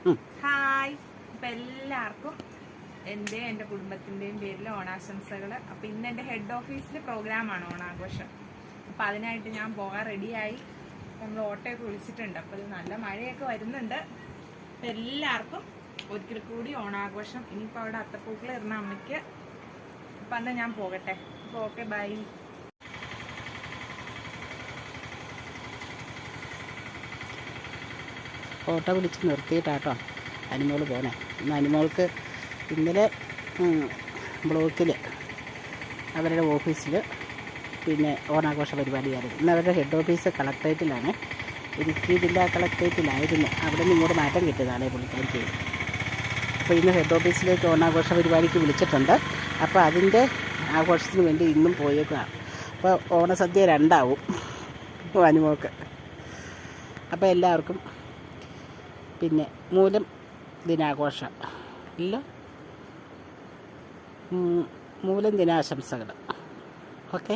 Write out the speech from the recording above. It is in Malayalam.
ഹായ്, അപ്പം എല്ലാവർക്കും എൻ്റെ കുടുംബത്തിൻ്റെയും പേരിൽ ഓണാശംസകൾ. അപ്പം ഇന്ന് എൻ്റെ ഹെഡ് ഓഫീസിൽ പ്രോഗ്രാമാണ്, ഓണാഘോഷം. അപ്പം അതിനായിട്ട് ഞാൻ പോകാൻ റെഡിയായി. നമ്മൾ ഓട്ടോയൊക്കെ വിളിച്ചിട്ടുണ്ട്. അപ്പോൾ ഇത് നല്ല മഴയൊക്കെ വരുന്നുണ്ട്. അപ്പം എല്ലാവർക്കും ഒരിക്കൽ കൂടി ഓണാഘോഷം. ഇനിയിപ്പോൾ അവിടെ അത്തപ്പൂക്കൾ ഇടുന്ന അമ്മയ്ക്ക്. അപ്പം എന്നാൽ ഞാൻ പോകട്ടെ. അപ്പോൾ ഓക്കെ, ബൈ. ഓട്ടോ വിളിച്ച് നിർത്തിയിട്ടാട്ടോ അനുമോൾ പോണേ. ഇന്ന് അനുമോൾക്ക് ഇന്നലെ ബ്ലോക്കിൽ അവരുടെ ഓഫീസിൽ പിന്നെ ഓണാഘോഷ പരിപാടിയായിരുന്നു. ഇന്ന് അവരുടെ ഹെഡ് ഓഫീസ് കളക്ട്രേറ്റിലാണ്, ഇടുക്കി ജില്ലാ കളക്ട്രേറ്റിലായിരുന്നു. അവിടെ നിന്ന് ഇങ്ങോട്ട് മാറ്റം കിട്ടിയതാണ് പുള്ളിക്കാരിക്ക്. അപ്പോൾ ഇന്ന് ഹെഡ് ഓഫീസിലേക്ക് ഓണാഘോഷ പരിപാടിക്ക് വിളിച്ചിട്ടുണ്ട്. അപ്പോൾ അതിൻ്റെ ആഘോഷത്തിന് വേണ്ടി ഇന്നും പോയേക്കുക. അപ്പോൾ ഓണസദ്യ 2 ആവും അനുമോൾക്ക്. അപ്പോൾ എല്ലാവർക്കും പിന്നെ മൂലം ദിനാഘോഷം ഇല്ല മൂലം ദിനാശംസകൾ. ഓക്കെ.